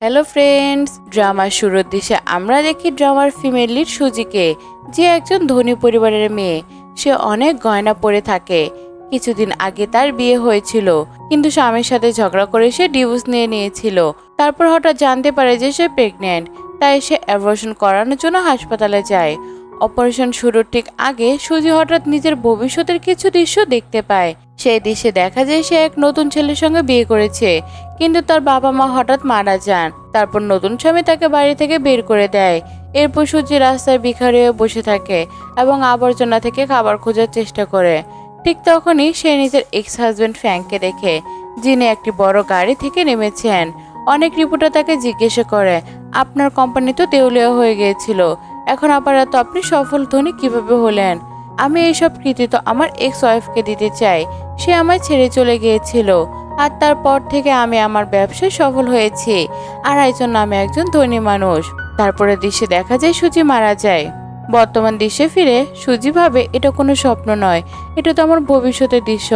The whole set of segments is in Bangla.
হ্যালো ফ্রেন্ডস, ড্রামার শুরুর দিশে আমরা দেখি ড্রামার ফিমেল লিড সুজিকে, যে একজন ধনী পরিবারের মেয়ে। সে অনেক গয়না পরে থাকে। কিছুদিন আগে তার বিয়ে হয়েছিল, কিন্তু স্বামীর সাথে ঝগড়া করে সে ডিভোর্স নিয়ে নিয়েছিল। তারপর হঠাৎ জানতে পারে যে সে প্রেগনেন্ট, তাই সে অ্যাবর্শন করানোর জন্য হাসপাতালে যায়। অপারেশন শুরুর ঠিক আগে সুজি হঠাৎ নিজের ভবিষ্যতের কিছু দৃশ্য দেখতে পায়। সেই দৃশ্যে দেখা যায় সে এক নতুন ছেলের সঙ্গে বিয়ে করেছে, কিন্তু তার বাবা মা হঠাৎ মারা যান। তারপর নতুন স্বামী তাকে বাড়ি থেকে বের করে দেয়। এরপর সুজি রাস্তায় ভিখারি হয়ে বসে থাকে এবং আবর্জনা থেকে খাবার খোঁজার চেষ্টা করে। ঠিক তখনই সে নিজের এক্স হাজবেন্ড ফ্র্যাঙ্ককে দেখে, যিনি একটি বড় গাড়ি থেকে নেমেছেন। অনেক রিপোর্টার তাকে জিজ্ঞাসা করে, আপনার কোম্পানি তো দেউলিয়া হয়ে গিয়েছিল, এখন আপাতত আপনি সফল ধনী কিভাবে হলেন? আমি এইসব কৃতিত্ব আমার এক্স ওয়াইফকে দিতে চাই। সে আমায় ছেড়ে চলে গিয়েছিল, আর তারপর থেকে আমি আমার ব্যবসায় সফল হয়েছি, আর এই জন্য আমি একজন ধনী মানুষ। তারপরে দৃশ্যে দেখা যায় সুজি মারা যায়। বর্তমান দৃশ্যে ফিরে সুজি ভাবে এটা কোনো স্বপ্ন নয়, এটা তো আমার ভবিষ্যতের দৃশ্য,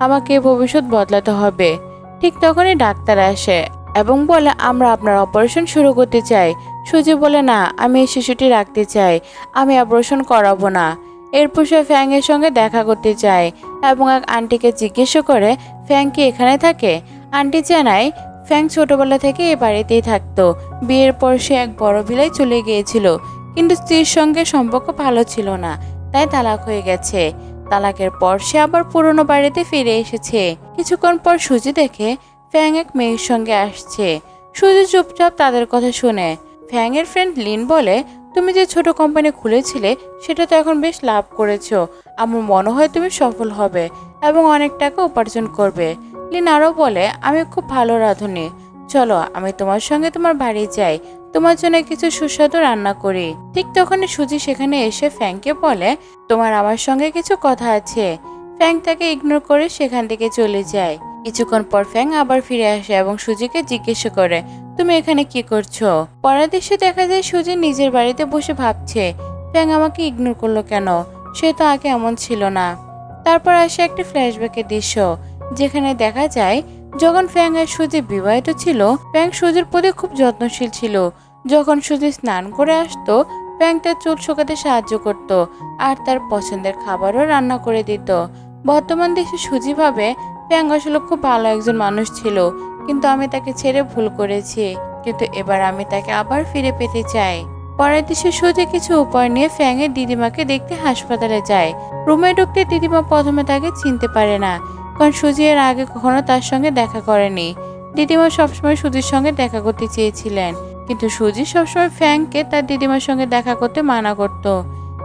আমাকে ভবিষ্যৎ বদলাতে হবে। ঠিক তখনই ডাক্তার আসে এবং বলে, আমরা আপনার অপারেশন শুরু করতে চাই। সুজি বলে, না, আমি এই শিশুটি রাখতে চাই, আমি অপারেশন করাবো না। এরপর সে ফ্যাংয়ের সঙ্গে দেখা করতে চায় এবং এক আন্টিকে জিজ্ঞেস করে, ফ্যাং কি এখানে থাকে? আন্টি জানায়, ফ্যাং ছোটবেলা থেকে এ বাড়িতেই থাকতো। বিয়ের পর সে এক বড় ভিলায় চলে গিয়েছিল, কিন্তু স্ত্রীর সঙ্গে সম্পর্ক ভালো ছিল না, তাই তালাক হয়ে গেছে। তালাকের পর সে আবার পুরনো বাড়িতে ফিরে এসেছে। কিছুক্ষণ পর সুজি দেখে ফ্যাং এক মেয়ের সঙ্গে আসছে। সুজি চুপচাপ তাদের কথা শুনে। ফ্যাং এর ফ্রেন্ড লিন বলে, তুমি যে ছোট কোম্পানি খুলেছিলে সেটা তো এখন বেশ লাভ করেছো। আমার মনে হয় তুমি সফল হবে এবং অনেক টাকা উপার্জন করবে। লিন আরও বলে, আমি খুব ভালো রাঁধুনি, চলো আমি তোমার সঙ্গে তোমার বাড়ি যাই, তোমার জন্য কিছু সুস্বাদু রান্না করি। ঠিক তখনই সুজি সেখানে এসে ফ্যাংকে বলে, তোমার আমার সঙ্গে কিছু কথা আছে। ফ্যাং তাকে ইগনোর করে সেখান থেকে চলে যায়। কিছুক্ষণ পর ফ্যাং আবার ফিরে আসে এবং সুজিকে জিজ্ঞেস করে, তুমি এখানে কি করছো? পরের দৃশ্যে দেখা যায় সুজি নিজের বাড়িতে বসে ভাবছে, ফ্যাং আমাকে ইগনোর করলো কেন? সে তো আগে এমন ছিল না। তারপর আসে একটি ফ্ল্যাশব্যাকের দৃশ্য, যেখানে দেখা যায় যখন ফ্যাং আর সুজি বিবাহিত ছিল, ফ্যাং সুজির প্রতি খুব যত্নশীল ছিল। যখন সুজি স্নান করে আসতো, ফ্যাং তার চুল শুকাতে সাহায্য করত আর তার পছন্দের খাবারও রান্না করে দিত। বর্তমান দেশে সুজি ভাবে, ফ্যাং আসলে খুব ভালো একজন মানুষ ছিল, কিন্তু আমি তাকে ছেড়ে ভুল করেছি, কিন্তু এবার আমি তাকে আবার ফিরে পেতে চাই। পরের দেশে সুজি কিছু উপায় নিয়ে ফ্যাং এর দিদিমাকে দেখতে হাসপাতালে যায়। রুমে ঢুকতে দিদিমা প্রথমে তাকে চিনতে পারে না, কারণ সুজি এর আগে কখনো তার সঙ্গে দেখা করেনি। দিদিমা সবসময় সুজির সঙ্গে দেখা করতে চেয়েছিলেন, কিন্তু সুজি সবসময় ফ্যাংকে তার দিদিমার সঙ্গে দেখা করতে মানা করত।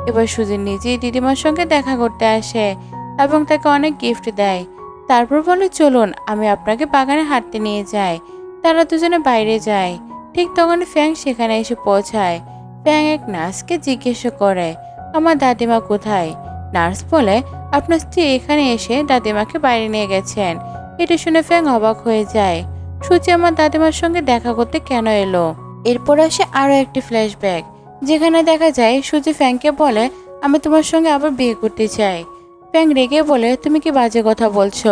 এবার সুজি নিজেই দিদিমার সঙ্গে দেখা করতে আসে এবং তাকে অনেক গিফট দেয়। তারপর বলে, চলুন আমি আপনাকে বাগানে হাঁটতে নিয়ে যাই। তারা দুজনে বাইরে যায়। ঠিক তখন ফ্যাং সেখানে এসে পৌঁছায়। ফ্যাং এক নার্সকে জিজ্ঞেস করে, আমার দাদিমা কোথায়? নার্স বলে, আপনার স্ত্রী এখানে এসে দাদিমাকে বাইরে নিয়ে গেছেন। এটা শুনে ফ্যাং অবাক হয়ে যায়। সুজি আমার দাদিমার সঙ্গে দেখা করতে কেন এলো? এরপর আসে আরো একটি ফ্ল্যাশব্যাক, যেখানে দেখা যায় সুজি ফ্যাংকে বলে, আমি তোমার সঙ্গে আবার বিয়ে করতে চাই। ফ্যাং রেগে বলে, তুমি কি বাজে কথা বলছো?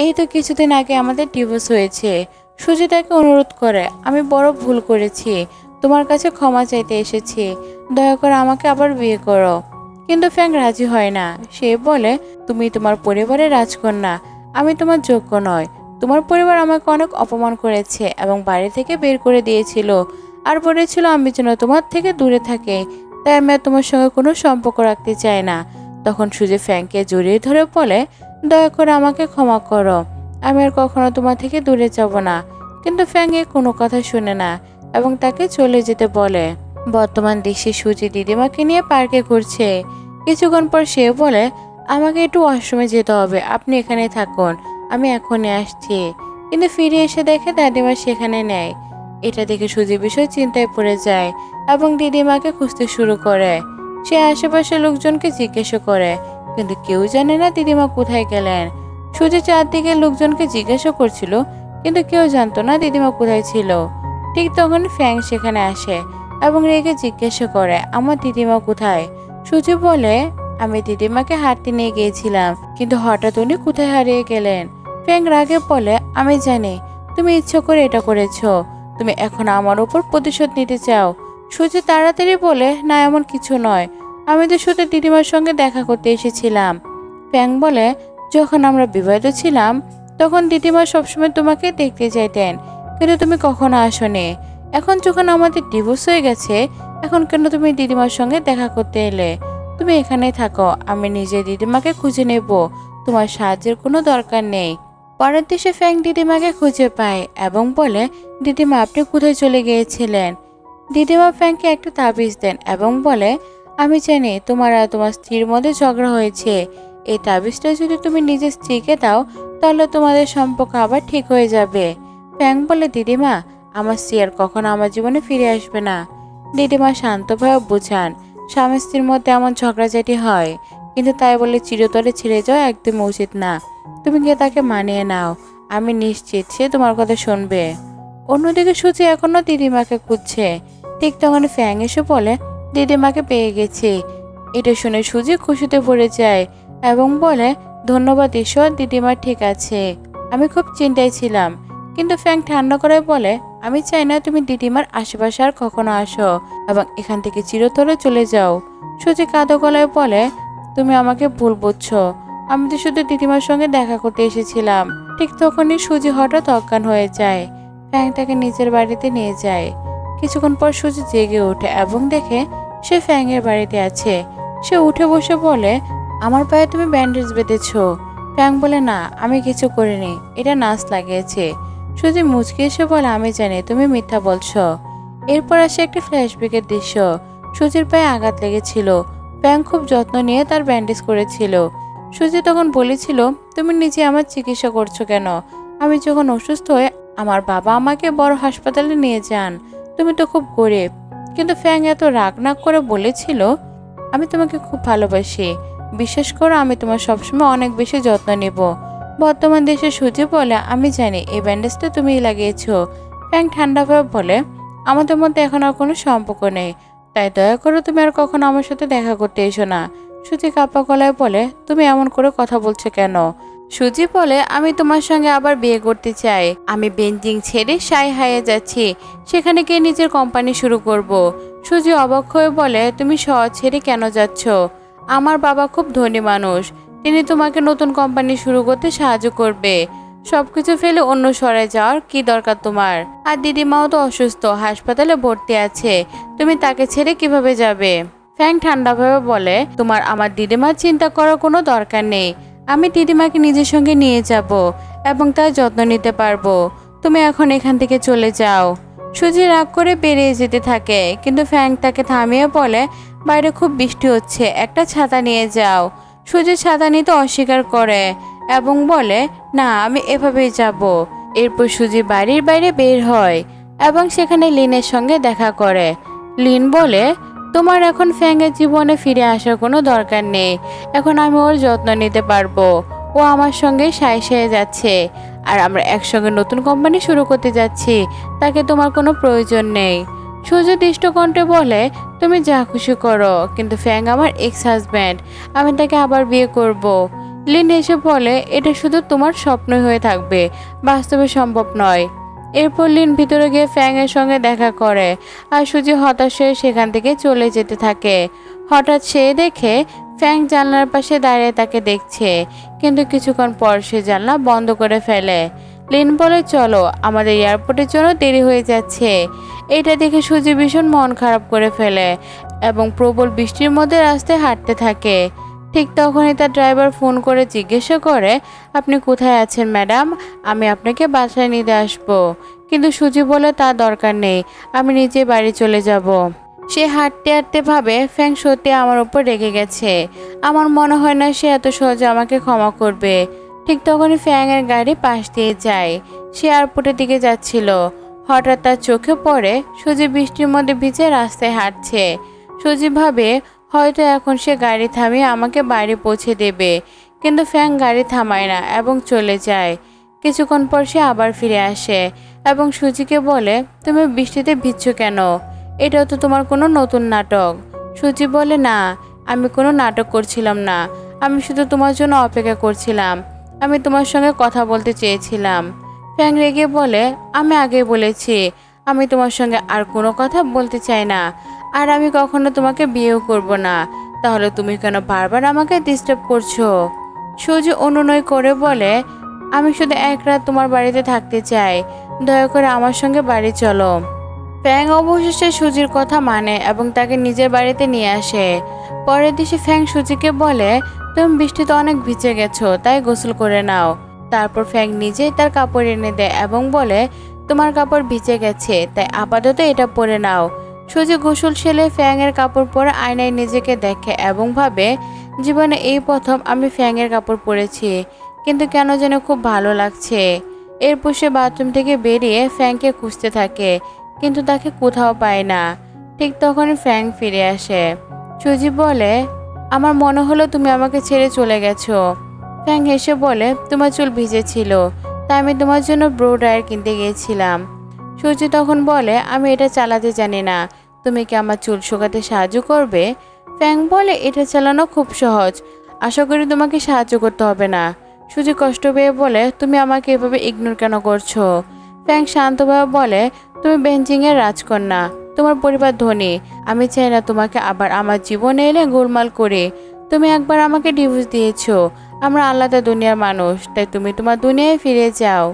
এই তো কিছুদিন আগে আমাদের ডিভোর্স হয়েছে। সুজি তাকে অনুরোধ করে, আমি বড় ভুল করেছি, তোমার কাছে ক্ষমা চাইতে এসেছি, দয়া করে আমাকে আবার বিয়ে করো। কিন্তু ফ্যাং রাজি হয় না। সে বলে, তুমি তোমার পরিবারের রাজকন্যা, আমি তোমার যোগ্য নয়। তোমার পরিবার আমাকে অনেক অপমান করেছে এবং বাড়ি থেকে বের করে দিয়েছিল, আর বলেছিল আমি যেন তোমার থেকে দূরে থাকে, তাই আমি আর তোমার সঙ্গে কোনো সম্পর্ক রাখতে চাই না। তখন সুজি ফ্যাংকে জড়িয়ে ধরে বলে, দয়া করে আমাকে ক্ষমা করো, আমি আর কখনো তোমার থেকে দূরে যাব না। কিন্তু ফ্যাং এ কোনো কথা শুনে না এবং তাকে চলে যেতে বলে। বর্তমান দৃশ্যে সুজি দিদিমাকে নিয়ে পার্কে ঘুরছে। কিছুক্ষণ পর সে বলে, আমাকে একটু ওয়াশরুমে যেতে হবে, আপনি এখানে থাকুন, আমি এখনই আসছি। কিন্তু ফিরে এসে দেখে দাদিমা সেখানে নেই। এটা দেখে সুজি বিষয় চিন্তায় পড়ে যায় এবং দিদিমাকে খুঁজতে শুরু করে। সে আশেপাশে লোকজনকে জিজ্ঞেস করে, কিন্তু কেউ জানে না দিদিমা কোথায় গেলেন। সুজি চারদিকে লোকজনকে জিজ্ঞাসা করছিল, কিন্তু কেউ জানতো না দিদিমা কোথায় ছিল। ঠিক তখন ফ্যাং সেখানে আসে এবং রেগে জিজ্ঞাসা করে, আমার দিদিমা কোথায়? সুজি বলে, আমি দিদিমাকে হাঁটতে নিয়ে গিয়েছিলাম, কিন্তু হঠাৎ উনি কোথায় হারিয়ে গেলেন। ফ্যাং রাগে বলে, আমি জানি তুমি ইচ্ছা করে এটা করেছো, তুমি এখন আমার উপর প্রতিশোধ নিতে চাও। সুজি তাড়াতাড়ি বলে, না এমন কিছু নয়, আমি তো শুধু দিদিমার সঙ্গে দেখা করতে এসেছিলাম। ফ্যাং বলে, যখন আমরা বিবাহিত ছিলাম তখন দিদিমা সবসময় তোমাকে দেখতে চাইতেন, কিন্তু তুমি কখনো আসোনি। এখন যখন আমাদের ডিভোর্স হয়ে গেছে, এখন কেন তুমি দিদিমার সঙ্গে দেখা করতে এলে? তুমি এখানেই থাকো, আমি নিজে দিদিমাকে খুঁজে নেব, তোমার সাহায্যের কোনো দরকার নেই। পরের দেশে ফ্যাং দিদিমাকে খুঁজে পায় এবং বলে, দিদিমা আপনি কোথায় চলে গিয়েছিলেন? দিদিমা ফ্যাংকে একটা তাবিজ দেন এবং বলে, আমি জানি তোমার আর তোমার স্ত্রীর মধ্যে ঝগড়া হয়েছে। এই তাবিজটা যদি তুমি নিজের স্ত্রীকে দাও তাহলে তোমাদের সম্পর্ক আবার ঠিক হয়ে যাবে। ফ্যাং বলে, দিদিমা আমার স্ত্রী আর কখনো আমার জীবনে ফিরে আসবে না। দিদিমা শান্তভাবে বোঝান, স্বামী স্ত্রীর মধ্যে এমন ঝগড়াঝাটি হয়, কিন্তু তাই বলে চিরতরে ছেড়ে যাওয়া একদম উচিত না। তুমি গিয়ে তাকে মানিয়ে নাও, আমি নিশ্চিত সে তোমার কথা শুনবে। অন্যদিকে সুজি এখনো দিদিমাকে খুঁজছে। ঠিক তখন ফ্যাং এসে বলে, দিদিমাকে পেয়ে গেছি। এটা শুনে সুজি খুশিতে ভরে যায় এবং বলে, ধন্যবাদ ঈশ্বর, দিদিমা ঠিক আছে। আমি খুব চিন্তায় ছিলাম। কিন্তু ফ্যাং ঠান্ডা করে বলে, আমি চাই না তুমি দিদিমার আশেপাশে আর কখনো আসো এবং এখান থেকে চিরতরে চলে যাও। সুজি কাঁদো গলায় বলে, তুমি আমাকে ভুল বুঝছো, আমি তো শুধু দিদিমার সঙ্গে দেখা করতে এসেছিলাম। ঠিক তখনই সুজি হঠাৎ অজ্ঞান হয়ে যায়। ফ্যাং তাকে নিজের বাড়িতে নিয়ে যায়। কিছুক্ষণ পর সুজি জেগে ওঠে এবং দেখে সে ফ্যাং এর বাড়িতে আছে। সে উঠে বসে বলে, আমার পায়ে তুমি ব্যান্ডেজ বেঁধেছ। ফ্যাং বলে, না আমি কিছু করিনি, এটা নার্স লাগিয়েছে। সুজি মুচকি এসে বলে, আমি জানি তুমি মিথ্যা বলছো। এরপর আসে একটি ফ্ল্যাশব্যাকের দৃশ্য। সুজির পায়ে আঘাত লেগেছিল। ফ্যাং খুব যত্ন নিয়ে তার ব্যান্ডেজ করেছিল। সুজি তখন বলেছিল, তুমি নিজে আমার চিকিৎসা করছো কেন? আমি যখন অসুস্থ হয়ে আমার বাবা আমাকে বড় হাসপাতালে নিয়ে যান। তুমি তো খুব গরিব। কিন্তু ফ্যাং এত রাগ না করে বলেছিল, আমি তোমাকে খুব ভালোবাসি, বিশ্বাস করো আমি তোমার সবসময় অনেক বেশি যত্ন নেব। বর্তমান দেশে সুজি বলে, আমি জানি এই ব্যান্ডেজটা তুমিই লাগিয়েছো। ফ্যাং ঠান্ডাভাবে বলে, আমাদের মধ্যে এখন আর কোনো সম্পর্ক নেই, তাই দয়া করো তুমি আর কখনো আমার সাথে দেখা করতে এসো না। সুজি কাঁপা গলায় বলে, তুমি এমন করে কথা বলছো কেন? সুজি বলে, আমি তোমার সঙ্গে আবার বিয়ে করতে চাই। আমি বেঞ্জিং ছেড়ে সাংহাইয়ে যাচ্ছি, সেখানে গিয়ে নিজের কোম্পানি শুরু করব। সুজি অবাক হয়ে বলে, তুমি শহর ছেড়ে কেন যাচ্ছ? আমার বাবা খুব ধনী মানুষ, তিনি তোমাকে নতুন কোম্পানি শুরু করতে সাহায্য করবে। সবকিছু ফেলে অন্য শহরে যাওয়ার কি দরকার তোমার? আর দিদিমাও তো অসুস্থ, হাসপাতালে ভর্তি আছে, তুমি তাকে ছেড়ে কিভাবে যাবে? ফ্যাং ঠান্ডাভাবে বলে, তোমার আমার দিদিমার চিন্তা করার কোনো দরকার নেই। আমি দিদিমাকে নিজের সঙ্গে নিয়ে যাব এবং তার যত্ন নিতে পারবো। তুমি এখন এখান থেকে চলে যাও। সুজি রাগ করে বেরিয়ে যেতে থাকে, কিন্তু ফ্যাং তাকে থামিয়ে বলে, বাইরে খুব বৃষ্টি হচ্ছে, একটা ছাতা নিয়ে যাও। সুজি ছাতা নিতে অস্বীকার করে এবং বলে, না আমি এভাবেই যাব। এরপর সুজি বাড়ির বাইরে বের হয় এবং সেখানে লিনের সঙ্গে দেখা করে। লিন বলে, তোমার এখন ফ্যাংয়ের জীবনে ফিরে আসার কোনো দরকার নেই, এখন আমি ওর যত্ন নিতে পারবো। ও আমার সঙ্গে সাঁয়ে যাচ্ছে আর আমরা একসঙ্গে নতুন কোম্পানি শুরু করতে যাচ্ছি, তাকে তোমার কোনো প্রয়োজন নেই। সুজি দৃষ্টকণ্ঠে বলে, তুমি যা খুশি করো, কিন্তু ফ্যাং আমার এক্স হাজব্যান্ড, আমি তাকে আবার বিয়ে করব। লিন এসে বলে, এটা শুধু তোমার স্বপ্নই হয়ে থাকবে, বাস্তবে সম্ভব নয়। এরপর লিন ভিতরে গিয়ে ফ্যাং এর সঙ্গে দেখা করে আর সুজি হতাশ হয়ে সেখান থেকে চলে যেতে থাকে। হঠাৎ সে দেখে ফ্যাং জানলার পাশে দাঁড়িয়ে তাকে দেখছে, কিন্তু কিছুক্ষণ পর সে জানলা বন্ধ করে ফেলে। লিন বলে, চলো, আমাদের এয়ারপোর্টের জন্য দেরি হয়ে যাচ্ছে। এটা দেখে সুজি ভীষণ মন খারাপ করে ফেলে এবং প্রবল বৃষ্টির মধ্যে রাস্তায় হাঁটতে থাকে। ঠিক তখনই তার ড্রাইভার ফোন করে জিজ্ঞাসা করে, আপনি কোথায় আছেন ম্যাডাম? আমি আপনাকে বাসায় নিতে আসবো। কিন্তু সুজি বলে, তার দরকার নেই, আমি নিজে বাড়ি চলে যাব। সে হাঁটতে হাঁটতে ভাবে, ফ্যাং সত্যি আমার উপর রেগে গেছে, আমার মনে হয় না সে এত সহজে আমাকে ক্ষমা করবে। ঠিক তখনই ফ্যাং এর গাড়ি পাশ দিয়ে যায়। সে এয়ারপোর্টের দিকে যাচ্ছিল। হঠাৎ তার চোখে পড়ে সুজি বৃষ্টির মধ্যে ভিজে রাস্তায় হাঁটছে। সুজি ভাবে, হয়তো এখন সে গাড়ি থামিয়ে আমাকে বাড়ি পৌঁছে দেবে, কিন্তু ফ্যাং গাড়ি থামায় না এবং চলে যায়। কিছুক্ষণ পর সে আবার ফিরে আসে এবং সুজিকে বলে, তুমি বৃষ্টিতে ভিজছো কেন? এটাও তো তোমার কোনো নতুন নাটক। সুজি বলে, না, আমি কোনো নাটক করছিলাম না, আমি শুধু তোমার জন্য অপেক্ষা করছিলাম, আমি তোমার সঙ্গে কথা বলতে চেয়েছিলাম। ফ্যাং রেগে বলে, আমি আগেই বলেছি আমি তোমার সঙ্গে আর কোনো কথা বলতে চাই না, আর আমি কখনো তোমাকে বিয়েও করব না। তাহলে তুমি কেন বারবার আমাকে ডিস্টার্ব করছো? সুজি অনুনয় করে বলে, আমি শুধু এক রাত তোমার বাড়িতে থাকতে চাই, দয়া করে আমার সঙ্গে বাড়ি চলো। ফ্যাং অবশেষে সুজির কথা মানে এবং তাকে নিজের বাড়িতে নিয়ে আসে। পরের দিন ফ্যাং সুজিকে বলে, তুমি বৃষ্টিতে অনেক ভিজে গেছো, তাই গোসল করে নাও। তারপর ফ্যাং নিজেই তার কাপড় এনে দেয় এবং বলে, তোমার কাপড় ভিজে গেছে, তাই আপাতত এটা পরে নাও। সুজি গোসল সেরে ফ্যাং এর কাপড় পরে আয়নায় নিজেকে দেখে এবং ভাবে, জীবনে এই প্রথম আমি ফ্যাং এর কাপড় পরেছি, কিন্তু কেন যেন খুব ভালো লাগছে। এরপর সে বাথরুম থেকে বেরিয়ে ফ্যাংকে খুঁজতে থাকে, কিন্তু তাকে কোথাও পায় না। ঠিক তখনই ফ্যাং ফিরে আসে। সুজি বলে, আমার মনে হলো তুমি আমাকে ছেড়ে চলে গেছো। ফ্যাং হেসে বলে, তোমার চুল ভিজেছিল, তাই আমি তোমার জন্য ব্লো ড্রায়ার কিনতে গিয়েছিলাম। সুজি তখন বলে, আমি এটা চালাতে জানি না, তুমি কি আমার চুল শুকাতে সাহায্য করবে? ফ্যাং বলে, এটা চালানো খুব সহজ, আশা করি তোমাকে সাহায্য করতে হবে না। সুজি কষ্ট পেয়ে বলে, তুমি আমাকে এভাবে ইগনোর কেন করছো? ফ্যাং শান্তভাবে বলে, তুমি বেঞ্জিংয়ের রাজকন্যা, তোমার পরিবার ধনী, আমি চাই না তোমাকে আবার আমার জীবনে এলে গোলমাল করে। তুমি একবার আমাকে ডিভোর্স দিয়েছো, আমরা আলাদা দুনিয়ার মানুষ, তাই তুমি তোমার দুনিয়ায় ফিরে যাও।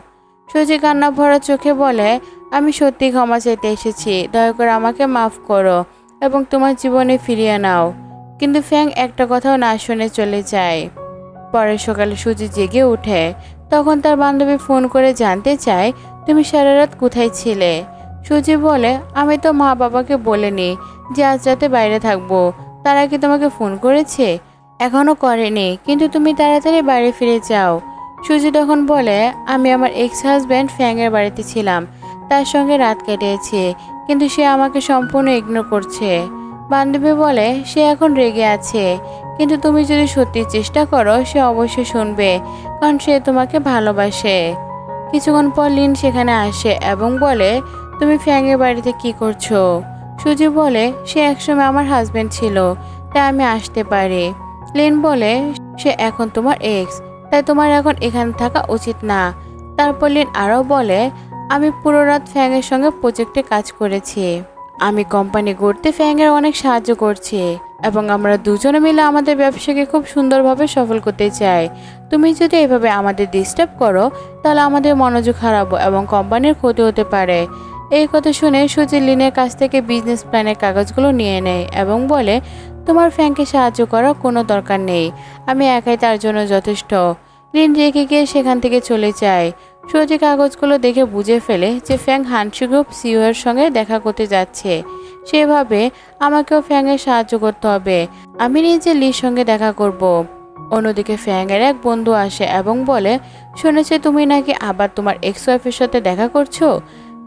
সুজি কান্না ভরা চোখে বলে, আমি সত্যি ক্ষমা চাইতে এসেছি, দয়া করে আমাকে মাফ করো এবং তোমার জীবনে ফিরিয়ে নাও। কিন্তু ফ্যাং একটা কথাও না শুনে চলে যায়। পরের সকালে সুজি জেগে ওঠে। তখন তার বান্ধবী ফোন করে জানতে চায়, তুমি সারা রাত কোথায় ছিলে? সুজি বলে, আমি তো মা বাবাকে বলিনি যে আজ রাতে বাইরে থাকবো, তারা কি তোমাকে ফোন করেছে? এখনো করেনি, কিন্তু তুমি তাড়াতাড়ি বাড়ি ফিরে যাও। সুজি তখন বলে, আমি আমার এক্স হাজব্যান্ড ফ্যাংয়ের বাড়িতে ছিলাম, তার সঙ্গে রাত কাটিয়েছি, কিন্তু সে আমাকে সম্পূর্ণ ইগনোর করছে। বান্ধবী বলে, সে এখন রেগে আছে, কিন্তু তুমি যদি সত্যি চেষ্টা করো সে অবশ্যই শুনবে, কারণ সে তোমাকে ভালোবাসে। কিছুক্ষণ পর লিন সেখানে আসে এবং বলে, তুমি ফ্যাংয়ের বাড়িতে কি করছো? সুজি বলে, সে একসময় আমার হাজব্যান্ড ছিল, তাই আমি আসতে পারি। লিন বলে, সে এখন তোমার এক্স, তাই তোমার এখন এখানে থাকা উচিত না। তারপর লিন আরও বলে, আমি পুরো রাত ফ্যাংয়ের সঙ্গে প্রজেক্টে কাজ করেছি, আমি কোম্পানি গড়তে ফ্যাংয়ের অনেক সাহায্য করছি এবং আমরা দুজনে মিলে আমাদের ব্যবসাকে খুব সুন্দরভাবে সফল করতে চাই। তুমি যদি এভাবে আমাদের ডিস্টার্ব করো তাহলে আমাদের মনোযোগ হারাবো এবং কোম্পানির ক্ষতি হতে পারে। এই কথা শুনে সুজি লিনের কাছ থেকে বিজনেস প্ল্যানের কাগজগুলো নিয়ে নেয় এবং বলে, তোমার ফ্যাংকে সাহায্য করার কোনো দরকার নেই, আমি একাই তার জন্য যথেষ্ট। লিন রেখে গিয়ে সেখান থেকে চলে যায়। সুজি কাগজগুলো দেখে বুঝে ফেলে যে ফ্যাং হানসি গ্রুপ সিইও এর সঙ্গে দেখা করতে যাচ্ছে। সেভাবে আমাকেও ফ্যাংয়ের সাহায্য করতে হবে, আমি নিজে লির সঙ্গে দেখা করব। অন্যদিকে ফ্যাংয়ের এক বন্ধু আসে এবং বলে, শুনেছি তুমি নাকি আবার তোমার এক্স ওয়াইফের সাথে দেখা করছো।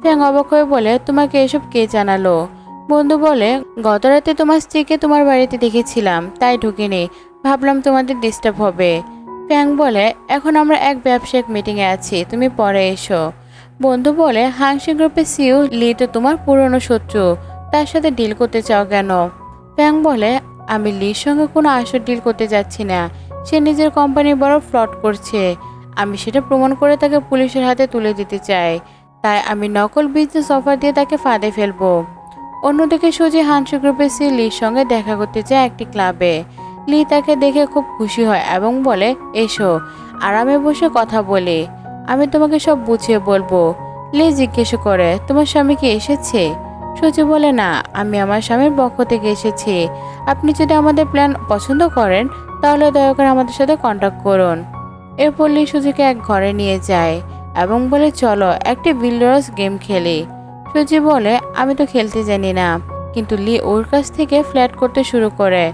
ফ্যাং অবাক হয়ে বলে, তোমাকে এসব কে জানালো? বন্ধু বলে, গত রাতে তোমার স্ত্রীকে তোমার বাড়িতে দেখেছিলাম, তাই ঢুকিনি, ভাবলাম তোমাদের ডিস্টার্ব হবে। ফ্যাং বলে, এখন আমরা এক ব্যবসায়িক মিটিংয়ে আছি, তুমি পরে এসো। বন্ধু বলে, হাংসি গ্রুপের সিইও লি তো তোমার পুরনো শত্রু, তার সাথে ডিল করতে চাও কেন? ফ্যাং বলে, আমি লির সঙ্গে কোনো আসল ডিল করতে যাচ্ছি না, সে নিজের কোম্পানি বড় ফ্রড করছে, আমি সেটা প্রমাণ করে তাকে পুলিশের হাতে তুলে দিতে চাই, তাই আমি নকল বিজনেস অফার দিয়ে তাকে ফাঁদে ফেলবো। অন্যদিকে সুজি হাংসি গ্রুপের সিইও লির সঙ্গে দেখা করতে চায় একটি ক্লাবে। লি তাকে দেখে খুব খুশি হয় এবং বলে, এসো আরামে বসে কথা বলি, আমি তোমাকে সব বুঝিয়ে বলবো। লি জিজ্ঞেস করে, তোমার স্বামী কি এসেছে? সুজি বলে, না, আমি আমার স্বামীর পক্ষ থেকে এসেছি, আপনি যদি আমাদের প্ল্যান পছন্দ করেন তাহলে দয়া করে আমাদের সাথে কন্ট্যাক্ট করুন। এরপর লি সুজিকে এক ঘরে নিয়ে যায় এবং বলে, চলো একটি বিল্ডার্স গেম খেলি। সুজি বলে, আমি তো খেলতে জানি না, কিন্তু লি ওর কাছ থেকে ফ্ল্যাট করতে শুরু করে।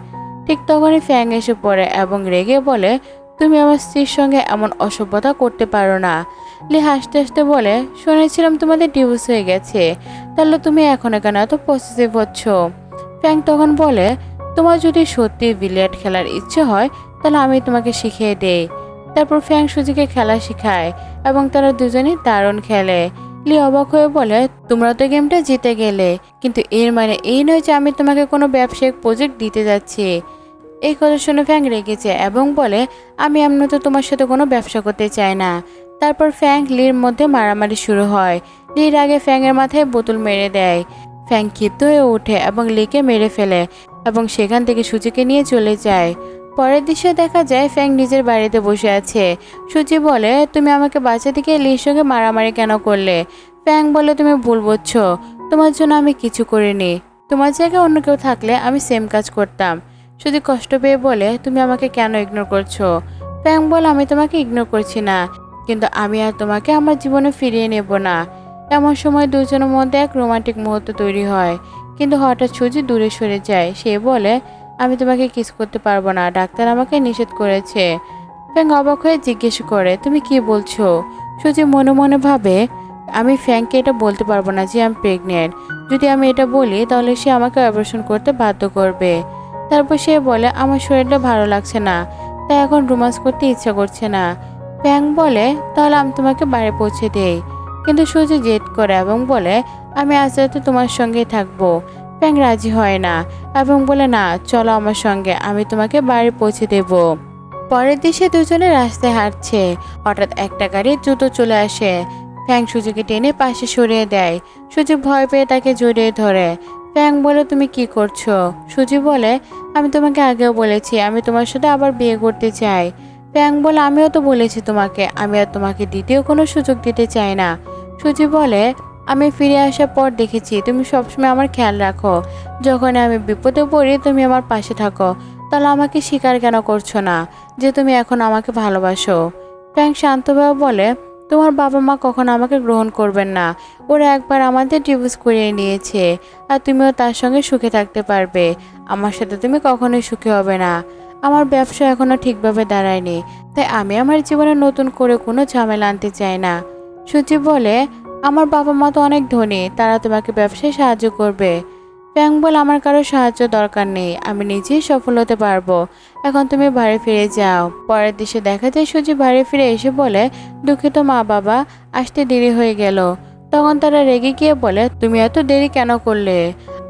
ঠিক তখনই ফ্যাং এসে পড়ে এবং রেগে বলে, তুমি আমার স্ত্রীর সঙ্গে এমন অসভ্যতা করতে পারো না। লি হাসতে হাসতে বলে, শুনেছিলাম তোমাদের ডিভোর্স হয়ে গেছে, তাহলে তুমি এখন কেন এত পসেসিভ হচ্ছ? ফ্যাং তখন বলে, তোমার যদি সত্যি বিলিয়ার্ড খেলার ইচ্ছে হয় তাহলে আমি তোমাকে শিখিয়ে দেই। তারপর ফ্যাং সুজিকে খেলা শেখায় এবং তারা দুজনেই দারুণ খেলে। লি অবাক হয়ে বলে, তোমরা তো গেমটা জিতে গেলে, কিন্তু এর মানে এই নয় যে আমি তোমাকে কোনো ব্যবসায়িক প্রজেক্ট দিতে যাচ্ছি। এই কথা শুনে ফ্যাং রেগেছে এবং বলে, আমি এমনি তো তোমার সাথে কোনো ব্যবসা করতে চাই না, তারপর ফ্যাং লির মধ্যে মারামারি শুরু হয়। লির আগে ফ্যাংয়ের মাথায় বোতল মেরে দেয়। ফ্যাং ক্ষিপ্ত হয়ে ওঠে এবং লিকে মেরে ফেলে এবং সেখান থেকে সুজিকে নিয়ে চলে যায়। পরের দৃশ্য দেখা যায় ফ্যাং নিজের বাড়িতে বসে আছে। সুজি বলে, তুমি আমাকে বাঁচাতে গিয়ে লির সঙ্গে মারামারি কেন করলে? ফ্যাং বলে, তুমি ভুল বুঝছো, তোমার জন্য আমি কিছু করিনি। তোমার জায়গায় অন্য কেউ থাকলে আমি সেম কাজ করতাম। সুজি কষ্ট পেয়ে বলে, তুমি আমাকে কেন ইগনোর করছো? ফ্যাং বলে, আমি তোমাকে ইগনোর করছি না, কিন্তু আমি আর তোমাকে আমার জীবনে ফিরিয়ে নেব না। এমন সময় দুজনের মধ্যে এক রোমান্টিক মুহূর্ত তৈরি হয়, কিন্তু হঠাৎ সুজি দূরে সরে যায়। সে বলে, আমি তোমাকে কিস করতে পারবো না, ডাক্তার আমাকে নিষেধ করেছে। ফ্যাং অবাক হয়ে জিজ্ঞেস করে, তুমি কি বলছো? সুজি মনে মনে ভাবে, আমি ফ্যাংকে এটা বলতে পারবো না যে আমি প্রেগনেন্ট। যদি আমি এটা বলি তাহলে সে আমাকে অপারেশন করতে বাধ্য করবে। তারপর সে বলে, আমার শরীরটা ভালো লাগছে না, তাই এখন রোমান্স করতে ইচ্ছা করছে না। ফ্যাং বলে, তাহলে আমি তোমাকে বাড়ি পৌঁছে দেই। কিন্তু সুজি জেদ করে এবং বলে, আমি আজ রাতে তোমার সঙ্গেই থাকবো। ফ্যাং রাজি হয় না এবং বলে, না চলো আমার সঙ্গে, আমি তোমাকে বাড়ি পৌঁছে দেব। পরের দিকে দুজনে রাস্তায় হাঁটছে। হঠাৎ একটা গাড়ি দ্রুত চলে আসে। ফ্যাং সুজিকে টেনে পাশে সরিয়ে দেয়। সুজি ভয় পেয়ে তাকে জড়িয়ে ধরে। ফ্যাং বলে, তুমি কি করছো? সুজি বলে, আমি তোমাকে আগেও বলেছি আমি তোমার সাথে আবার বিয়ে করতে চাই। ফ্যাং বলে, আমিও তো বলেছি তোমাকে, আমি আর তোমাকে দ্বিতীয় কোনো সুযোগ দিতে চাই না। সুজি বলে, আমি ফিরে আসার পর দেখেছি তুমি সবসময় আমার খেয়াল রাখো। যখন আমি বিপদে পড়ি তুমি আমার পাশে থাকো, তাহলে আমাকে স্বীকার কেন করছো না যে তুমি এখন আমাকে ভালোবাসো? ফ্যাং শান্তভাবে বলে, তোমার বাবা মা কখনো আমাকে গ্রহণ করবেন না। ওরা একবার আমাদের ডিভোর্স করিয়ে নিয়েছে, আর তুমিও তার সঙ্গে সুখে থাকতে পারবে। আমার সাথে তুমি কখনোই সুখী হবে না। আমার ব্যবসা এখনো ঠিকভাবে দাঁড়ায়নি, তাই আমি আমার জীবনে নতুন করে কোনো ঝামেলা আনতে চাই না। সুজি বলে, আমার বাবা মা তো অনেক ধনী, তারা তোমাকে ব্যবসায় সাহায্য করবে। ফ্যাং বলে, আমার কারো সাহায্য দরকার নেই, আমি নিজেই সফল হতে পারবো। এখন তুমি বাড়ি ফিরে যাও। পরের দৃশ্যে দেখা যায় সুজি বাড়ি ফিরে এসে বলে, দুঃখিত মা বাবা, আসতে দেরি হয়ে গেল। তখন তারা রেগে গিয়ে বলে, তুমি এত দেরি কেন করলে?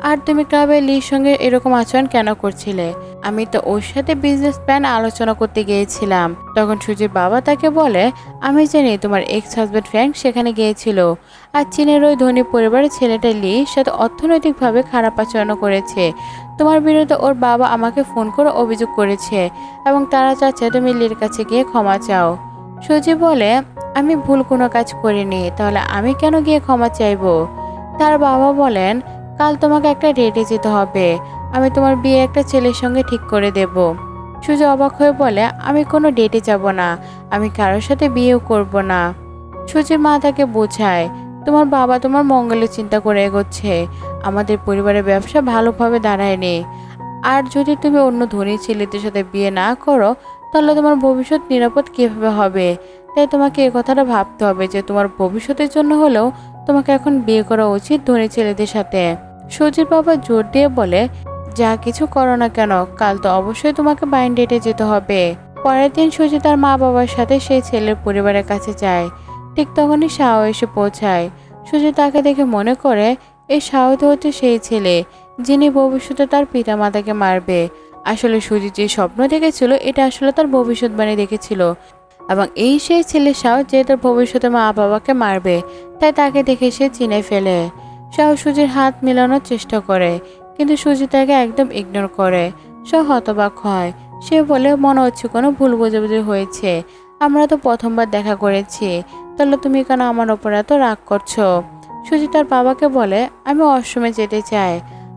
আর তুমি ক্লাবে লির সঙ্গে এরকম আচরণ কেন করছিলে? আমি তো ওর সাথে বিজনেস প্ল্যান আলোচনা করতে গিয়েছিলাম। তখন সুজির বাবা তাকে বলে, আমি জানি তোমার এক্স হাজব্যান্ড ফ্র্যাঙ্ক সেখানে গিয়েছিল, আর চীনের ওই ধনী পরিবারের ছেলেটা লির সাথে অর্থনৈতিকভাবে খারাপ আচরণ করেছে। তোমার বিরুদ্ধে ওর বাবা আমাকে ফোন করে অভিযোগ করেছে এবং তারা চাচ্ছে তুমি লির কাছে গিয়ে ক্ষমা চাও। সুজি বলে, আমি ভুল কোনো কাজ করিনি, তাহলে আমি কেন গিয়ে ক্ষমা চাইবো? তার বাবা বলেন, কাল তোমাকে একটা ডেটে যেতে হবে, আমি তোমার বিয়ে একটা ছেলের সঙ্গে ঠিক করে দেব। সুজি অবাক হয়ে বলে, আমি কোনো ডেটে যাব না, আমি কারোর সাথে বিয়েও করব না। সুজির মা তাকে বোঝায়, তোমার বাবা তোমার মঙ্গলের চিন্তা করে এগোচ্ছে, আমাদের পরিবারের ব্যবসা ভালোভাবে দাঁড়ায়নি। আর যদি তুমি অন্য ধনী ছেলেদের সাথে বিয়ে না করো তাহলে তোমার ভবিষ্যৎ নিরাপদ কিভাবে হবে? তাই তোমাকে এই কথাটা ভাবতে হবে যে তোমার ভবিষ্যতের জন্য হলেও তোমাকে এখন বিয়ে করা উচিত ধনী ছেলেদের সাথে। সুজির বাবা জোর দিয়ে বলে, যা কিছু করো না কেন, কাল তো অবশ্যই তোমাকে বাইন ডেটে যেতে হবে। পরের দিন সুজি তার মা বাবার সাথে সেই ছেলের পরিবারের কাছে যায়। ঠিক তখনই শাও এসে পৌঁছায়। সুজি তাকে দেখে মনে করে এই শাও তো হচ্ছে সেই ছেলে যিনি ভবিষ্যতে তার পিতামাতাকে মারবে। আসলে সুজি যে স্বপ্ন দেখেছিল এটা আসলে তার ভবিষ্যৎবাণী দেখেছিল, এবং এই সেই ছেলে শাও যে তার ভবিষ্যতে মা বাবাকে মারবে, তাই তাকে দেখে সে চিনে ফেলে। শাও সুজির হাত মেলানোর চেষ্টা করে, কিন্তু সুজি তাকে একদম ইগনোর করে। শাও হতবাক হয়। সে বলে, মনে হচ্ছে কোনো ভুল বোঝাবুঝি হয়েছে, আমরা তো প্রথমবার দেখা করেছি, তাহলে তুমি কেন আমার ওপর এত রাগ করছো? সুজি তার বাবাকে বলে, আমি ওয়াশরুমে যেতে চাই।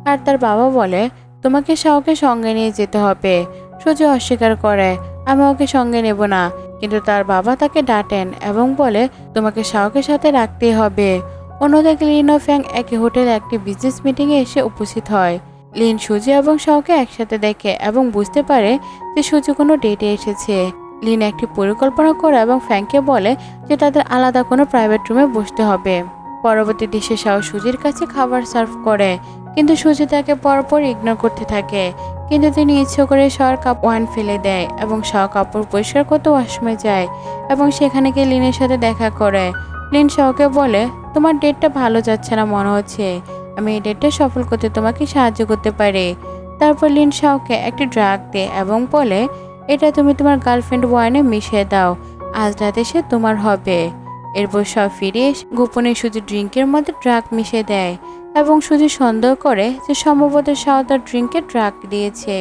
আর তার বাবা বলে, তোমাকে শাওকে সঙ্গে নিয়ে যেতে হবে। সুজি অস্বীকার করে, আমি ওকে সঙ্গে নেব না, কিন্তু তার বাবা তাকে ডাঁটেন এবং বলে, তোমাকে শাওকে সাথে রাখতেই হবে। অন্যদিকে লিন ও ফ্যাং একই হোটেলে একটি বিজনেস মিটিংয়ে এসে উপস্থিত হয়। লিন সুজি এবং শাওকে একসাথে দেখে এবং বুঝতে পারে যে সুজি কোনো ডেটে এসেছে। লিন একটি পরিকল্পনা করে এবং ফ্যাংকে বলে যে তাদের আলাদা কোনো প্রাইভেট রুমে বসতে হবে। পরবর্তী দৃশ্যে শাও সুজির কাছে খাবার সার্ভ করে, কিন্তু সুজি তাকে পরপর ইগনোর করতে থাকে। কিন্তু তিনি ইচ্ছে করে শাওর কাপ ওয়াইন ফেলে দেয় এবং শাও কাপড় পরিষ্কার করতে ওয়াশরুমে যায় এবং সেখানে গিয়ে লিনের সাথে দেখা করে। লিন শাওকে বলে, তোমার ডেটটা ভালো যাচ্ছে না মনে হচ্ছে, আমি এই ডেটটা সফল করতে তোমাকে সাহায্য করতে পারি। তারপর লিন শাওকে একটি ড্রাগ দেয় এবং বলে, এটা তুমি তোমার গার্লফ্রেন্ড ওয়াইনে মিশিয়ে দাও, আজ রাতে সে তোমার হবে। এরপর সব ফিরে এসে গোপনে সুজি ড্রিঙ্কের মধ্যে ড্রাগ মিশিয়ে দেয় এবং সুজি সন্দেহ করে যে সম্ভবত শাও তার ড্রিঙ্কে ড্রাগ দিয়েছে।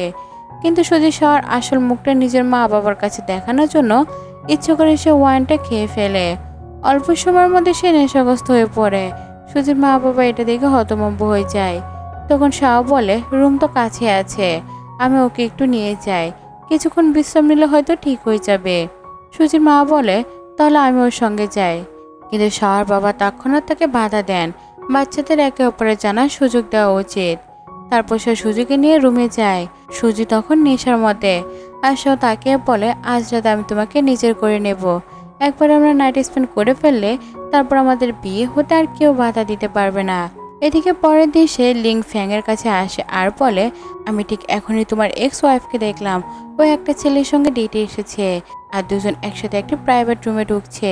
কিন্তু সুজি শাওর আসল মুখটা নিজের মা বাবার কাছে দেখানোর জন্য ইচ্ছে করে সে ওয়াইনটা খেয়ে ফেলে। অল্প সময়ের মধ্যে সে নেশাগ্রস্ত হয়ে পড়ে। সুজির মা বাবা এটা দেখে হতভম্ব হয়ে যায়। তখন শাও বলে, রুম তো কাছে আছে, আমি ওকে একটু নিয়ে যাই, কিছুক্ষণ বিশ্রাম নিলে হয়তো ঠিক হয়ে যাবে। সুজির মা বলে, তাহলে আমি ওর সঙ্গে যাই। কিন্তু শাওর বাবা তৎক্ষণাৎ তাকে বাধা দেন। বাচ্চাদের একে অপরের জানার সুযোগ দেওয়া উচিত। তারপর সে সুজিকে নিয়ে রুমে যায়। সুজি তখন নেশার মধ্যে। আর শাও তাকে বলে, আজ রাতে আমি তোমাকে নিজের করে নেব। একবার আমরা নাইট স্পেন্ড করে ফেললে তারপর আমাদের বিয়ে হতে আর কেউ বাধা দিতে পারবে না। এদিকে পরের দিন সে লিং ফ্যাং এর কাছে আসে আর বলে, আমি ঠিক এখনই তোমার এক্স ওয়াইফকে দেখলাম, ও একটা ছেলের সঙ্গে ডেটে এসেছে আর দুজন একসাথে একটি প্রাইভেট রুমে ঢুকছে।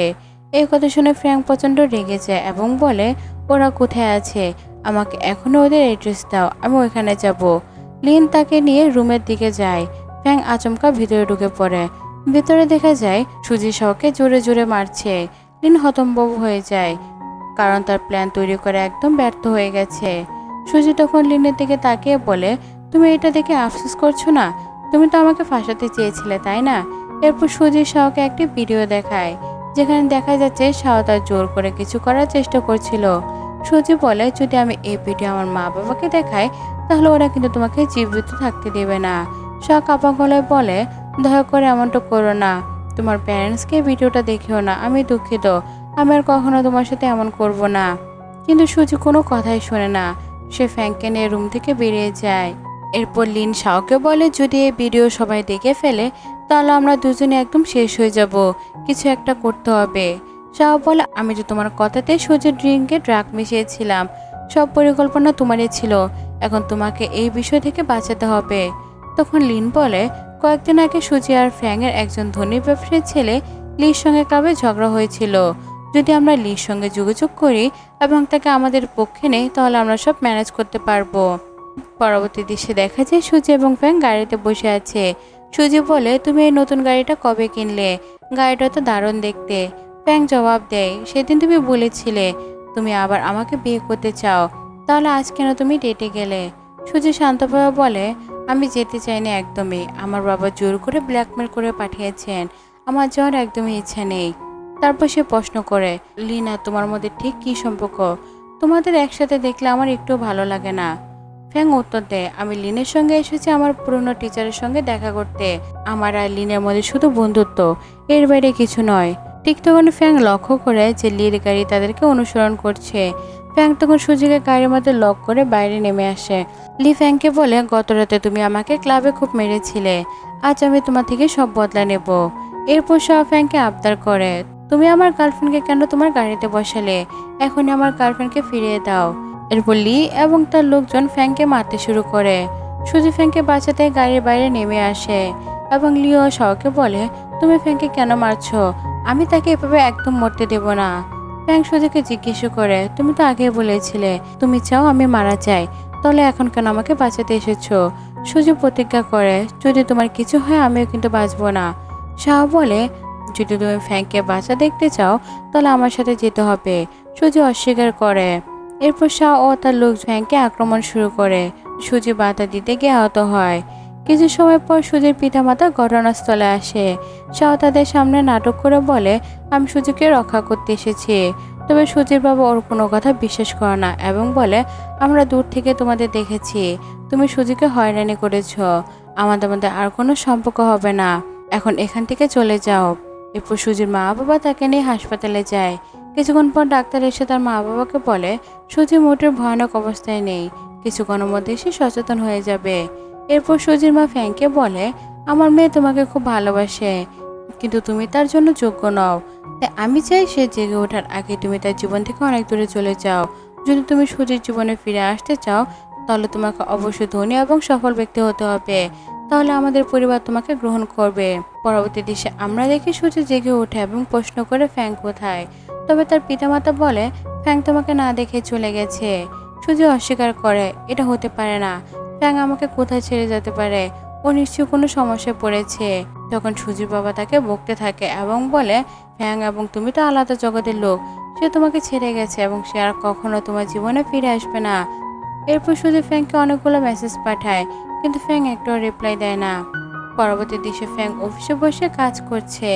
এই কথা শুনে ফ্র্যাঙ্ক প্রচণ্ড রেগে যায় এবং বলে, ওরা কোথায় আছে, আমাকে এখনো ওদের অ্যাড্রেস দাও, আমি ওইখানে যাব। লিন তাকে নিয়ে রুমের দিকে যায়। ফ্র্যাঙ্ক আচমকা ভিতরে ঢুকে পড়ে। ভিতরে দেখা যায় সুজি শাওকে জোরে জোরে মারছে। লিন হতভম্ব হয়ে যায়, কারণ তার প্ল্যান তৈরি করে একদম ব্যর্থ হয়ে গেছে। সুজি তখন লিনের দিকে তাকিয়ে বলে, তুমি এটা দেখে আফসোস করছো না? তুমি তো আমাকে ফাঁসাতে চেয়েছিলে, তাই না? এরপর সুজি শাওকে একটি ভিডিও দেখায়, যেখানে দেখা যাচ্ছে শাও তার জোর করে কিছু করার চেষ্টা করছিল। সুজি বলে, যদি আমি এই ভিডিও আমার মা বাবাকে দেখাই তাহলে ওরা কিন্তু তোমাকে জীবিত থাকতে দেবে না। শাও কাঁপা গলায় বলে, দয়া করে এমনটা করো না, তোমার প্যারেন্টসকে ভিডিওটা দেখেও না, আমি দুঃখিত, আমি আর কখনো তোমার সাথে এমন করব না। কিন্তু সুজি কোনো কথাই শোনে না। সে ফ্র্যাঙ্ককে নিয়ে রুম থেকে বেরিয়ে যায়। এরপর লিন শাওকে বলে, যদি এই ভিডিও সবাই দেখে ফেলে তাহলে আমরা দুজনে একদম শেষ হয়ে যাব, কিছু একটা করতে হবে। শাও বলে, আমি তো তোমার কথাতে সুজির ড্রিঙ্কে ড্রাগ মিশিয়েছিলাম, সব পরিকল্পনা তোমারই ছিল, এখন তোমাকে এই বিষয় থেকে বাঁচাতে হবে। তখন লিন বলে, কয়েকদিন আগে সুজি আর ফ্র্যাঙ্কের একজন ধনী ব্যবসায়ী ছেলে লির সঙ্গে ক্লাবে ঝগড়া হয়েছিল। যদি আমরা লির সঙ্গে যোগাযোগ করি এবং তাকে আমাদের পক্ষে নেই তাহলে আমরা সব ম্যানেজ করতে পারবো। পরবর্তী দৃশ্যে দেখা যায় সুজি এবং ফ্র্যাঙ্ক গাড়িতে বসে আছে। সুজি বলে, তুমি এই নতুন গাড়িটা কবে কিনলে? গাড়িটা তো দারুণ দেখতে। ফ্র্যাঙ্ক জবাব দেয়, সেদিন তুমি বলেছিলে তুমি আবার আমাকে বিয়ে করতে চাও, তাহলে আজ কেন তুমি ডেটে গেলে? সুজি শান্তভাবে বলে, আমি যেতে চাইনি একদমই, আমার বাবা জোর করে ব্ল্যাকমেল করে পাঠিয়েছেন, আমার যাওয়ার একদমই ইচ্ছা নেই। তারপর সে প্রশ্ন করে, লিনা তোমার মধ্যে ঠিক কী সম্পর্ক? তোমাদের একসাথে দেখলে আমার একটু ভালো লাগে না। ফ্র্যাঙ্ক উত্তর দেয়, আমি লিনের সঙ্গে এসেছি আমার পুরনো টিচারের সঙ্গে দেখা করতে, আমার আর লিনের মধ্যে শুধু বন্ধুত্ব, এর বাইরে কিছু নয়। ঠিক তখন ফ্র্যাঙ্ক লক্ষ্য করে যে লির গাড়ি তাদেরকে অনুসরণ করছে। ফ্র্যাঙ্ক তখন সুজিকে গাড়ির মধ্যে লক করে বাইরে নেমে আসে। লি ফ্র্যাঙ্ককে বলে, গত রাতে তুমি আমাকে ক্লাবে খুব মেরেছিলে, আজ আমি তোমার থেকে সব বদলা নেব। এরপর সব ফ্র্যাঙ্ককে আবদার করে, তুমি আমার গার্লফ্রেন্ডকে কেন তোমার গাড়িতে বসালে, এখনই আমার গার্লফ্রেন্ডকে ফিরিয়ে দাও। এরপর লি এবং তার লোকজন ফ্র্যাঙ্ককে মারতে শুরু করে। সুজি ফ্র্যাঙ্ককে বাঁচাতে গাড়ির বাইরে নেমে আসে এবং লিও শাওকে বলে, তুমি ফ্র্যাঙ্ককে কেন মারছো, আমি তাকে এভাবে একদম মরতে দেব না। ফ্র্যাঙ্ক সুজিকে জিজ্ঞেস করে, তুমি তো আগেই বলেছিলে তুমি চাও আমি মারা যাই, তাহলে এখন কেন আমাকে বাঁচাতে এসেছো? সুজি প্রতিজ্ঞা করে, যদি তোমার কিছু হয় আমিও কিন্তু বাঁচবো না। শাও বলে, যদি তুমি ফ্র্যাঙ্ককে বাঁচা দেখতে চাও তাহলে আমার সাথে যেতে হবে। সুজি অস্বীকার করে। এরপর শাও ও তার লোক ফ্র্যাঙ্ককে আক্রমণ শুরু করে। সুজি বাধা দিতে গিয়ে আহত হয়। কিছু সময় পর সুজির পিতামাতা ঘটনাস্থলে আসে। শাও তাদের সামনে নাটক করে বলে, আমি সুজিকে রক্ষা করতে এসেছি। তবে সুজির বাবা ওর কোনো কথা বিশ্বাস করে না এবং বলে, আমরা দূর থেকে তোমাদের দেখেছি, তুমি সুজিকে হয়রানি করেছ, আমাদের মধ্যে আর কোনো সম্পর্ক হবে না, এখন এখান থেকে চলে যাও। এরপর সুজির মা বাবা তাকে নিয়ে হাসপাতালে যায়। কিছুক্ষণ পর ডাক্তার এসে তার মা বাবাকে বলে, সুজি মোটের ভয়ানক অবস্থায় নেই, কিছুক্ষণের মধ্যে সে সচেতন হয়ে যাবে। এরপর সুজির মা ফ্র্যাঙ্ককে বলে, আমার মেয়ে তোমাকে খুব ভালোবাসে, কিন্তু তুমি তার জন্য যোগ্য নও, তাই আমি চাই সে জেগে ওঠার আগে তুমি তার জীবন থেকে অনেক দূরে চলে যাও। যদি তুমি সুজির জীবনে ফিরে আসতে চাও তাহলে তোমাকে অবশ্যই ধনী এবং সফল ব্যক্তি হতে হবে, তাহলে আমাদের পরিবার তোমাকে গ্রহণ করবে। পরবর্তী দৃশ্যে আমরা দেখি সুজি জেগে ওঠে এবং প্রশ্ন করে ফ্র্যাঙ্ক কোথায়। তবে তার পিতামাতা বলে, ফ্র্যাঙ্ক তোমাকে না দেখে চলে গেছে। সুজি অস্বীকার করে, এটা হতে পারে না, ফ্র্যাঙ্ক আমাকে কোথায় ছেড়ে যেতে পারে, ও ও নিশ্চয়ই কোনো সমস্যায় পড়েছে। তখন সুজির বাবা তাকে বকতে থাকে এবং বলে, ফ্যাং এবং তুমি তো আলাদা জগতের লোক, সে তোমাকে ছেড়ে গেছে এবং সে আর কখনো তোমার জীবনে ফিরে আসবে না। এরপর সুজি ফ্যাংকে অনেকগুলো মেসেজ পাঠায়, কিন্তু ফ্যাং একটাও রিপ্লাই দেয় না। পরবর্তী দৃশ্যে ফ্যাং অফিসে বসে কাজ করছে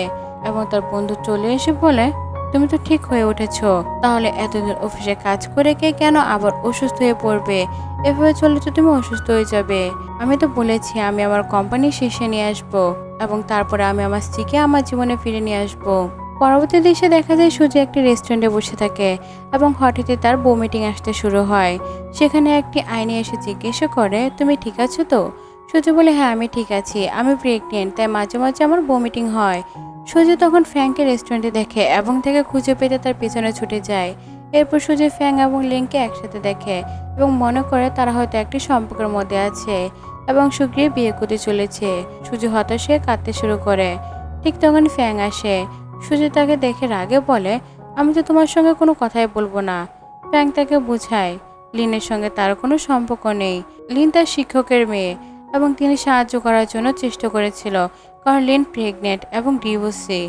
এবং তার বন্ধু চলে এসে বলে, তুমি তো ঠিক হয়ে উঠেছ, তাহলে এতদিন অফিসে কাজ করে কে কেন আবার অসুস্থ হয়ে পড়বে? এভাবে চলে তো তুমি অসুস্থ হয়ে যাবে। আমি তো বলেছি আমি আমার কোম্পানি শেষে নিয়ে আসবো এবং তারপরে আমি আমার স্ত্রীকে আমার জীবনে ফিরে নিয়ে আসবো। পরবর্তী দৃশ্যে দেখা যায় সুজি একটি রেস্টুরেন্টে বসে থাকে এবং হঠাৎই তার বউ মিটিং আসতে শুরু হয়। সেখানে একটি আইনি এসে জিজ্ঞাসা করে, তুমি ঠিক আছো তো? সুজি বলে, হ্যাঁ আমি ঠিক আছি, আমি প্রেগনেন্ট, তাই মাঝে মাঝে আমার বউ মিটিং হয়। সুজি তখন ফ্যাংকে রেস্টুরেন্টে দেখে এবং তাকে খুঁজে পেতে তার পিছনে ছুটে যায়। এরপর সুজি ফ্যাং এবং লিংকে একসাথে দেখে এবং মনে করে তারা হয়তো একটি সম্পর্কের মধ্যে আছে এবং শীঘ্রই বিয়ে করতে চলেছে। সুজি হতাশ হয়ে কাঁদতে শুরু করে। ঠিক তখন ফ্যাং আসে। সুজি তাকে দেখে রাগে বলে, আমি তো তোমার সঙ্গে কোনো কথাই বলবো না। ফ্যাং তাকে বোঝায় লিনের সঙ্গে তার কোনো সম্পর্ক নেই। লিন তার শিক্ষকের মেয়ে এবং তিনি সাহায্য করার জন্য চেষ্টা করেছিল, কারণ লিন প্রেগনেন্ট এবং ডিভোর্সি।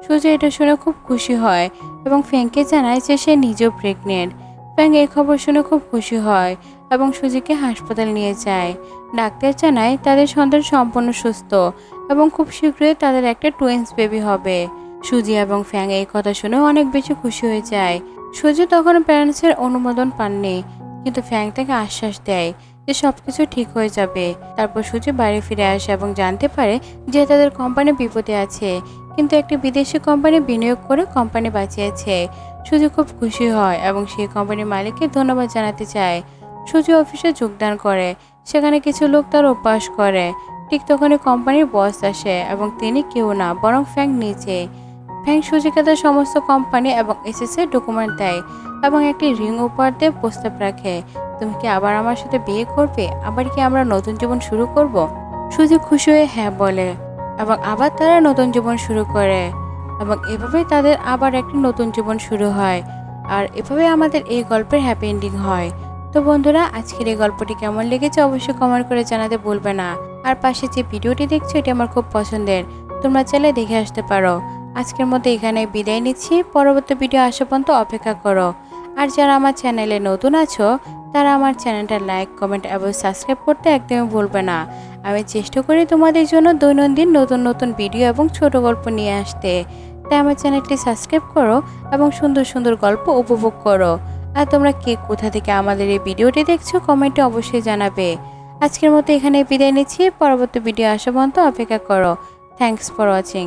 সুজি এটা শুনে খুব খুশি হয় এবং ফ্যাংকে জানায় যে সে নিজেও প্রেগনেন্ট। ফ্যাং এই খবর শুনে খুব খুশি হয় এবং সুজিকে হাসপাতাল নিয়ে যায়। ডাক্তার জানায় তাদের সন্তান সম্পূর্ণ সুস্থ এবং খুব শীঘ্রই তাদের একটা টুইন্স বেবি হবে। সুজি এবং ফ্যাং এই কথা শুনে অনেক বেশি খুশি হয়ে যায়। সুজি তখন প্যারেন্টসের অনুমোদন পাননি, কিন্তু ফ্যাং তাকে আশ্বাস দেয় যে সবকিছু ঠিক হয়ে যাবে। তারপর সুজি বাড়ি ফিরে আসে এবং জানতে পারে যে তাদের কোম্পানি বিপদে আছে, কিন্তু একটি বিদেশি কোম্পানি বিনিয়োগ করে কোম্পানি বাঁচিয়েছে। সুজি খুব খুশি হয় এবং সেই কোম্পানির মালিককে ধন্যবাদ জানাতে চায়। সুজি অফিসে যোগদান করে, সেখানে কিছু লোক তার উপহাস করে। ঠিক তখনই কোম্পানির বস আসে এবং তিনি কেউ না বরং ফ্যাং নিজে। ফ্যাং সুজিকে তার সমস্ত কোম্পানি এবং এসএস এর ডকুমেন্ট দেয় এবং একটি রিং উপহার দিয়ে প্রস্তাব রাখে, তুমি কি আবার আমার সাথে বিয়ে করবে? আবার কি আমরা নতুন জীবন শুরু করব? সুজি খুশি হয়ে হ্যাঁ বলে এবং আবার তারা নতুন জীবন শুরু করে এবং এভাবে তাদের আবার একটি নতুন জীবন শুরু হয়। আর এভাবে আমাদের এই গল্পের হ্যাপি এন্ডিং হয়। তো বন্ধুরা, আজকের এই গল্পটি কেমন লেগেছে অবশ্যই কমেন্ট করে জানাতে ভুলবে না। আর পাশে যে ভিডিওটি দেখছো এটি আমার খুব পছন্দের, তোমরা চাইলে দেখে আসতে পারো। আজকের মতো এখানে বিদায় নিচ্ছি, পরবর্তী ভিডিও আসা পর্যন্ত অপেক্ষা করো। আর যারা আমার চ্যানেলে নতুন আছো তারা আমার চ্যানেলটা লাইক, কমেন্ট এবং সাবস্ক্রাইব করতে একদমই ভুলবে না। আমি চেষ্টা করি তোমাদের জন্য দৈনন্দিন নতুন নতুন ভিডিও এবং ছোট গল্প নিয়ে আসতে, তাই আমার চ্যানেলটি সাবস্ক্রাইব করো এবং সুন্দর সুন্দর গল্প উপভোগ করো। আর তোমরা কে কোথা থেকে আমাদের এই ভিডিওটি দেখছো কমেন্টে অবশ্যই জানাবে। আজকের মতো এখানে বিদায় নিচ্ছি, পরবর্তী ভিডিও আসা পর্যন্ত অপেক্ষা করো। Thanks for watching.